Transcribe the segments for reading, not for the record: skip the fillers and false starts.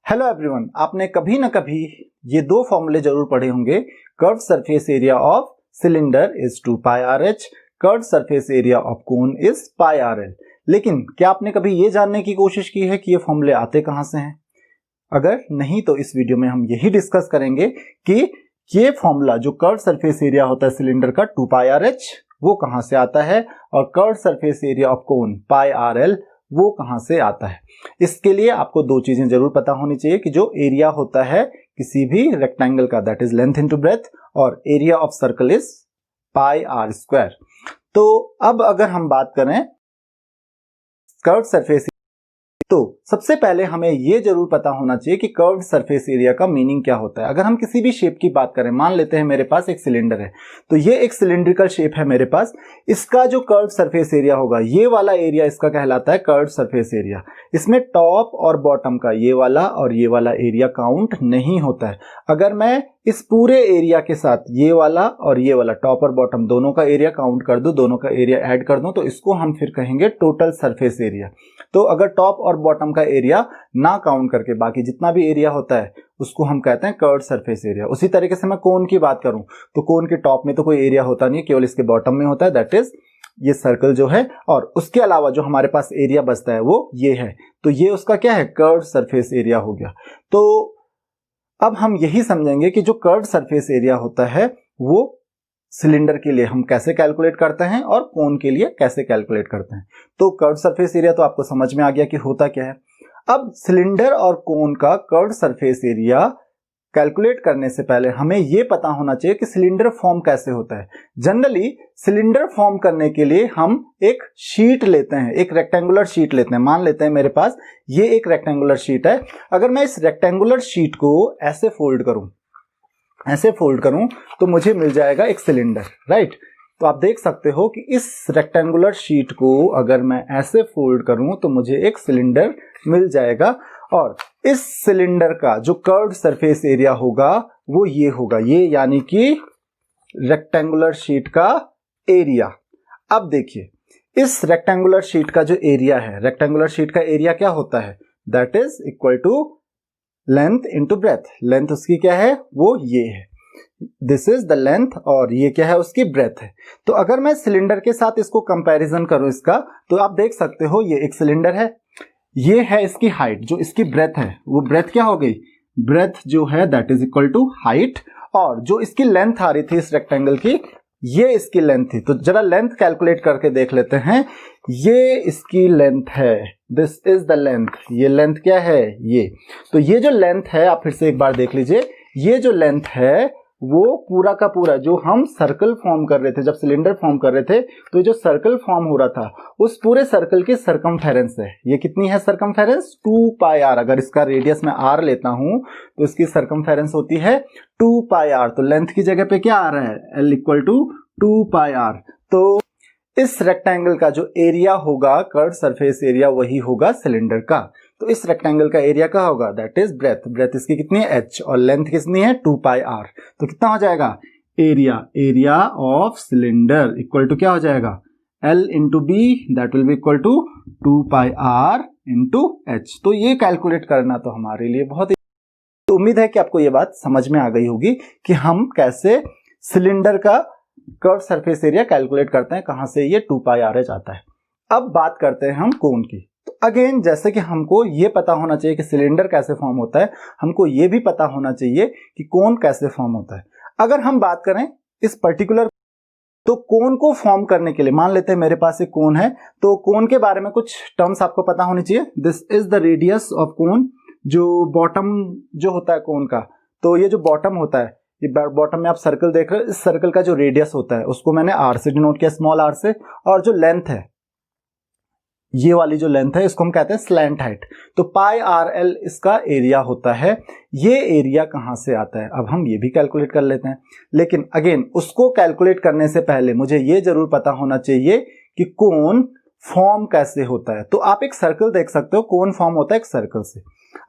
Hello everyone, आपने कभी ना कभी ये दो फॉर्मूले जरूर पढ़े होंगे। Curve surface area of cylinder is 2 pi R H, curve surface area of cone is pi R L. लेकिन क्या आपने कभी ये जानने की कोशिश की है कि ये फॉर्मूले आते कहां से हैं? अगर नहीं तो इस वीडियो में हम यही डिस्कस करेंगे कि ये फॉर्मूला जो कर्व सरफेस एरिया होता है सिलेंडर का 2 पाई आर एच वो कहां से आता है, और curve surface area of cone pi R L वो कहां से आता है। इसके लिए आपको दो चीजें जरूर पता होनी चाहिए कि जो एरिया होता है किसी भी रेक्टेंगल का, that is length into breadth, और area of circle is pi R square. तो अब अगर हम बात करें कर्व सरफेस, तो सबसे पहले हमें यह जरूर पता होना चाहिए कि कर्व्ड सरफेस एरिया का मीनिंग क्या होता है। अगर हम किसी भी शेप की बात करें, मान लेते हैं मेरे पास एक सिलेंडर है, तो ये एक सिलिंड्रिकल शेप है मेरे पास। इसका जो कर्व्ड सरफेस एरिया होगा, ये वाला एरिया इसका कहलाता है कर्व्ड सरफेस एरिया। इसमें टॉप और बॉटम का ये वाला और ये वाला एरिया काउंट नहीं होता है। अगर मैं इस पूरे एरिया के साथ ये वाला और ये वाला टॉप और बॉटम दोनों का एरिया काउंट कर दूं, दोनों का एरिया ऐड कर दूं, तो इसको हम फिर कहेंगे टोटल सरफेस एरिया। तो अगर टॉप और बॉटम का एरिया ना काउंट करके बाकी जितना भी एरिया होता है उसको हम कहते हैं कर्व्ड सरफेस एरिया। उसी तरीके से मैं कोन की बात करूं तो कोन के टॉप में तो कोई एरिया होता नहीं है, केवल इसके बॉटम में होता है, दैट इज ये सर्कल जो है, और उसके अलावा जो हमारे पास एरिया बचता है वो ये है। तो ये उसका क्या है, कर्व्ड सरफेस एरिया हो गया। तो अब हम यही समझेंगे कि जो कर्व्ड सरफेस एरिया होता है वो सिलेंडर के लिए हम कैसे कैलकुलेट करते हैं और कोन के लिए कैसे कैलकुलेट करते हैं। तो कर्व्ड सरफेस एरिया तो आपको समझ में आ गया कि होता क्या है। अब सिलेंडर और कोन का कर्व्ड सरफेस एरिया कैलकुलेट करने से पहले हमें यह पता होना चाहिए कि सिलेंडर फॉर्म कैसे होता है। जनरली सिलेंडर फॉर्म करने के लिए हम एक शीट लेते हैं, एक रेक्टेंगुलर शीट लेते हैं। मान लेते हैं मेरे पास ये एक रेक्टेंगुलर शीट है। अगर मैं इस रेक्टेंगुलर शीट को ऐसे फोल्ड करूं तो मुझे मिल जाएगा एक सिलेंडर, राइट। तो आप देख सकते हो कि इस रेक्टेंगुलर शीट को अगर मैं ऐसे फोल्ड करूं तो मुझे एक सिलेंडर मिल जाएगा, और इस सिलेंडर का जो कर्व्ड सरफेस एरिया होगा वो ये होगा, ये यानी कि रेक्टेंगुलर शीट का एरिया। अब देखिए इस रेक्टेंगुलर शीट का जो एरिया है, रेक्टेंगुलर शीट का एरिया क्या होता है, that is equal to length into breadth. Length उसकी क्या है, वो ये है, दिस इज द लेंथ, और ये क्या है, उसकी ब्रेथ है। तो अगर मैं सिलेंडर के साथ इसको कंपैरिजन करूं इसका, तो आप देख सकते हो ये एक सिलेंडर है, ये है इसकी हाइट, जो इसकी ब्रेथ है वो ब्रेथ क्या हो गई, ब्रेथ जो है that is equal to height, और जो इसकी लेंथ आ रही थी इस रेक्टेंगल की, ये इसकी लेंथ थी। तो जरा लेंथ कैलकुलेट करके देख लेते हैं। ये इसकी लेंथ है, दिस इज द लेंथ, ये लेंथ क्या है, ये। तो ये जो लेंथ है, आप फिर से एक बार देख लीजिए, ये जो लेंथ है वो पूरा का पूरा जो हम सर्कल फॉर्म कर रहे थे, जब सिलेंडर फॉर्म कर रहे थे, तो जो सर्कल फॉर्म हो रहा था उस पूरे सर्कल की सरकमफेरेंस है। ये कितनी है सरकमफेरेंस, 2 पाई आर। अगर इसका रेडियस मैं आर लेता हूं तो इसकी सरकमफेरेंस होती है 2 पाई आर। तो लेंथ की जगह पे क्या आ रहा है, L equal to 2 pi R. तो इस रेक्टेंगल का जो एरिया होगा, कर्व्ड सरफेस एरिया, वही होगा सिलेंडर का। तो इस रेक्टेंगल का एरिया क्या होगा, दैट इज ब्रेथ। ब्रेथ इसकी कितनी है, एच, और लेंथ कितनी है, 2 पाई आर। तो कितना हो जाएगा, area of cylinder equal to क्या हो जाएगा, L into B, that will be equal to 2 pi R into H. तो ये कैलकुलेट करना तो हमारे लिए बहुत ही, तो उम्मीद है कि आपको ये बात समझ में आ गई होगी कि हम कैसे सिलेंडर का कर्व सरफेस एरिया कैलकुलेट करते हैं, कहां से ये 2 पाई आर एच आता है। अब बात करते हैं हम कोन की। तो अगेन जैसे कि हमको ये पता होना चाहिए कि सिलेंडर कैसे फॉर्म होता है, हमको ये भी पता होना चाहिए कि कोन कैसे फॉर्म होता है। अगर हम बात करें इस पर्टिकुलर, तो कोन को फॉर्म करने के लिए, मान लेते हैं मेरे पास एक कोन है, तो कोन के बारे में कुछ टर्म्स आपको पता होनी चाहिए। This is the radius of cone, जो बॉटम जो होता है कोन का, तो ये जो बॉटम होता है, ये बॉटम में आप सर्कल देख रहे हो, इस सर्कल का जो रेडियस होता है उसको मैंने आर से डिनोट किया, स्मॉल आर से, और जो लेंथ है, ये वाली जो लेंथ है, इसको हम कहते हैं स्लैंट हाइट। तो पाई आर एल इसका एरिया होता है। ये एरिया कहां से आता है, अब हम ये भी कैलकुलेट कर लेते हैं। लेकिन अगेन उसको कैलकुलेट करने से पहले मुझे ये जरूर पता होना चाहिए कि कोन फॉर्म कैसे होता है। तो आप एक सर्कल देख सकते हो, कोन फॉर्म होता है एक सर्कल से।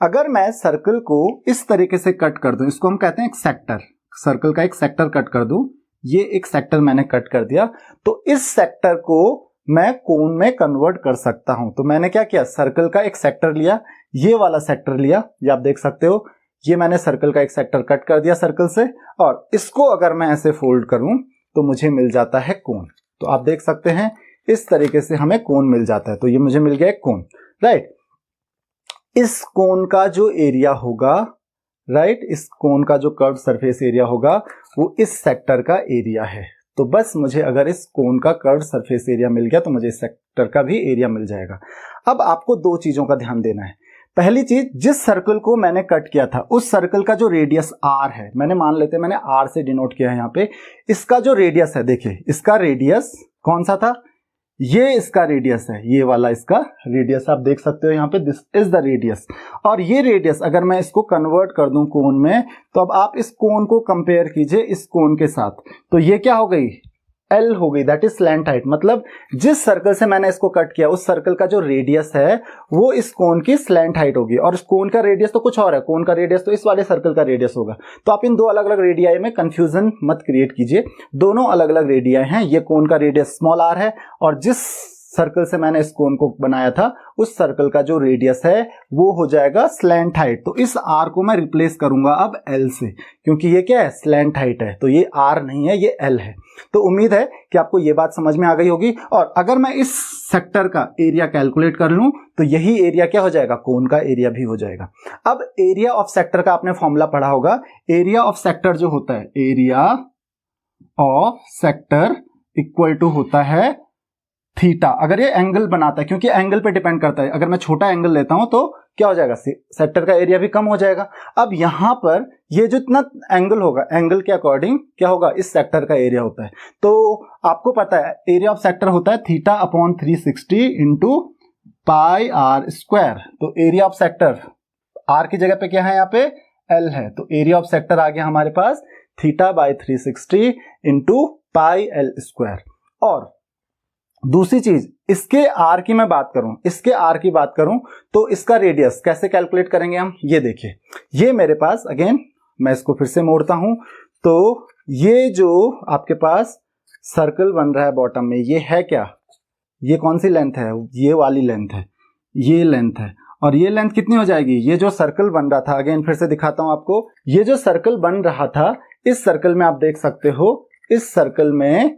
अगर मैं सर्कल को इस तरीके से कट कर दूं, इसको हम कहते हैं एक सेक्टर, सर्कल का एक सेक्टर कट कर दूं, ये एक सेक्टर मैंने कट कर दिया, तो इस सेक्टर को मैं कोन में कन्वर्ट कर सकता हूं। तो मैंने क्या किया, सर्कल का एक सेक्टर लिया, ये वाला सेक्टर लिया, ये आप देख सकते हो, ये मैंने सर्कल का एक सेक्टर कट कर दिया सर्कल से, और इसको अगर मैं ऐसे फोल्ड करूं तो मुझे मिल जाता है कोन। तो आप देख सकते हैं इस तरीके से हमें कोन मिल जाता है। तो ये मुझे मिल गया एक कोन, राइट। इस कोन का जो एरिया होगा, राइट, इस कोन का जो कर्व सरफेस एरिया होगा वो इस सेक्टर का एरिया है। तो बस मुझे अगर इस कोन का कर्व सरफेस एरिया मिल गया तो मुझे इस सेक्टर का भी एरिया मिल जाएगा। अब आपको दो चीजों का ध्यान देना है। पहली चीज, जिस सर्कल को मैंने कट किया था उस सर्कल का जो रेडियस r है, मैंने मान लेते हैं मैंने r से डिनोट किया है यहाँ पे, इसका जो रेडियस है, देखिए इसका रेडियस कौन सा था, ये इसका रेडियस है, ये वाला इसका रेडियस आप देख सकते हो यहाँ पे, दिस इज द रेडियस। और ये रेडियस अगर मैं इसको कन्वर्ट कर दूं कोन में, तो अब आप इस कोन को कंपेयर कीजिए इस कोन के साथ, तो ये क्या हो गई, L हो गई, दैट इज स्लैंट हाइट। मतलब जिस सर्कल से मैंने इसको कट किया उस सर्कल का जो रेडियस है वो इस कोन की स्लैंट हाइट होगी, और इस कोन का रेडियस तो कुछ और है, कोन का रेडियस तो इस वाले सर्कल का रेडियस होगा। तो आप इन दो अलग अलग रेडियाई में कंफ्यूजन मत क्रिएट कीजिए, दोनों अलग अलग रेडियाई हैं। ये कोन का रेडियस स्मॉल r है, और जिस सर्कल से मैंने इस कोन को बनाया था उस सर्कल का जो रेडियस है वो हो जाएगा स्लैंट हाइट। तो इस r को मैं रिप्लेस करूंगा अब L से, क्योंकि ये क्या है, स्लैंट हाइट है, तो ये r नहीं है, ये L है। तो उम्मीद है कि आपको ये बात समझ में आ गई होगी। और अगर मैं इस सेक्टर का एरिया कैलकुलेट कर लूं तो यही एरिया क्या हो जाएगा, कोन का एरिया भी हो जाएगा। अब एरिया ऑफ सेक्टर का आपने फॉर्मूला पढ़ा होगा। एरिया ऑफ सेक्टर जो होता है, area of sector equal to होता है थीटा। अगर ये एंगल बनाता है, क्योंकि एंगल पे डिपेंड करता है, अगर मैं छोटा एंगल लेता हूं तो क्या हो जाएगा, सेक्टर का एरिया भी कम हो जाएगा। अब यहां पर ये जो इतना एंगल होगा, एंगल के अकॉर्डिंग क्या होगा, इस सेक्टर का एरिया होता है। तो आपको पता है एरिया ऑफ सेक्टर होता है theta upon 360 into pi R square. तो एरिया ऑफ सेक्टर आर की जगह पे क्या है, यहाँ पे एल है, तो एरिया ऑफ सेक्टर आ गया हमारे पास theta by 360 into pi L square. और दूसरी चीज, इसके आर की मैं बात करूं, इसके आर की बात करूं तो इसका रेडियस कैसे कैलकुलेट करेंगे हम, ये देखिए, ये मेरे पास, अगेन मैं इसको फिर से मोड़ता हूं, तो ये जो आपके पास सर्कल बन रहा है बॉटम में, ये है क्या, ये कौन सी लेंथ है, ये वाली लेंथ है, ये लेंथ है। और ये लेंथ कितनी हो जाएगी, ये जो सर्कल बन रहा था, अगेन फिर से दिखाता हूं आपको, ये जो सर्कल बन रहा था, इस सर्कल में आप देख सकते हो, इस सर्कल में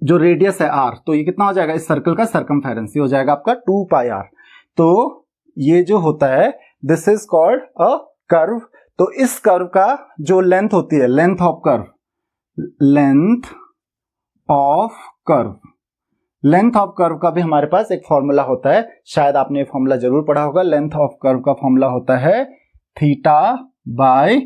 जो रेडियस है r, तो ये कितना हो जाएगा, इस सर्कल का सरकमफेरेंस, ये हो जाएगा आपका 2 पाई r। तो ये जो होता है this is called a curve. तो इस कर्व का जो लेंथ होती है, length of curve, length of curve, length of curve का भी हमारे पास एक फॉर्मूला होता है, शायद आपने ये फॉर्मूला जरूर पढ़ा होगा। लेंथ ऑफ कर्व का फॉर्मूला होता है theta by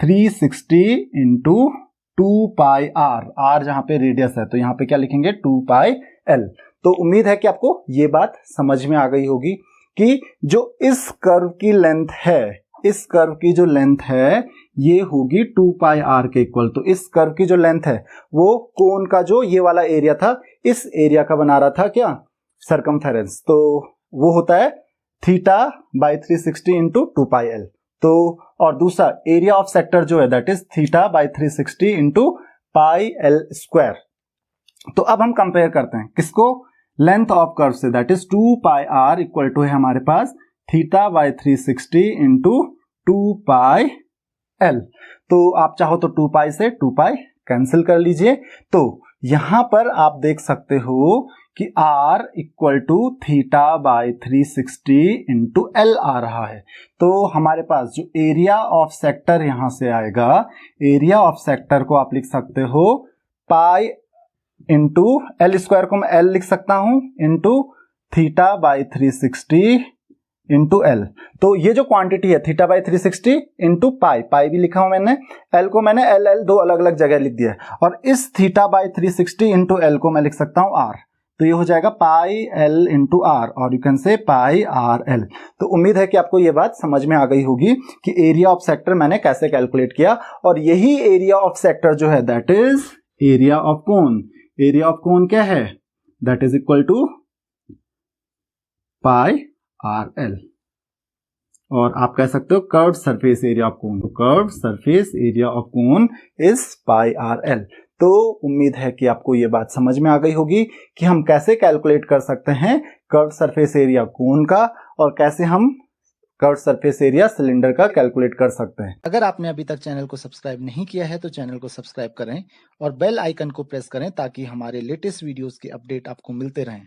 360 into 2 pi R, R जहां पे रेडियस है तो यहां पे क्या लिखेंगे, 2 पाई एल। तो उम्मीद है कि आपको ये बात समझ में आ गई होगी कि जो इस कर्व की लेंथ है, इस कर्व की जो लेंथ है ये होगी 2 पाई आर के इक्वल। तो इस कर्व की जो लेंथ है वो कोन का जो ये वाला एरिया था, इस एरिया का बना रहा था क्या, सरकमफेरेंस। तो वो होता है theta by 360 into 2 pi L. तो और दूसरा एरिया ऑफ सेक्टर जो है that is theta by 360 into pi L square. तो अब हम कंपेयर करते हैं किसको, लेंथ ऑफ कर्व से, that is 2 pi R equal to है हमारे पास theta by 360 into 2 pi L. तो आप चाहो तो 2 पाई से 2 पाई कैंसिल कर लीजिए। तो यहां पर आप देख सकते हो कि r equal to theta by 360 into L आ रहा है। तो हमारे पास जो एरिया ऑफ सेक्टर यहां से आएगा, एरिया ऑफ सेक्टर को आप लिख सकते हो पाई इंटू एल स्क्वायर को मैं एल लिख सकता हूं into theta by 360 into L. तो ये जो क्वांटिटी है थीटा बाई 360 इंटू पाई, पाई भी लिखा हूं मैंने, एल को मैंने एल एल दो अलग अलग जगह लिख दिया है। और इस थीटा बाई 360 इंटू एल को मैं लिख सकता हूं आर, तो ये हो जाएगा पाई एल इंटू आर, और you can say pi R L. तो उम्मीद है कि आपको ये बात समझ में आ गई होगी कि एरिया ऑफ सेक्टर मैंने कैसे कैलकुलेट किया। और यही एरिया ऑफ सेक्टर जो है that is area of cone. Area of cone क्या है, that is equal to pi R L. और आप कह सकते हो curved surface area of cone, तो curved surface area of cone is pi R L. तो उम्मीद है कि आपको ये बात समझ में आ गई होगी कि हम कैसे कैलकुलेट कर सकते हैं कर्व सरफेस एरिया कोन का और कैसे हम कर्व सरफेस एरिया सिलेंडर का कैलकुलेट कर सकते हैं। अगर आपने अभी तक चैनल को सब्सक्राइब नहीं किया है तो चैनल को सब्सक्राइब करें और बेल आइकन को प्रेस करें ताकि हमारे लेटेस्ट वीडियोस के अपडेट आपको मिलते रहें।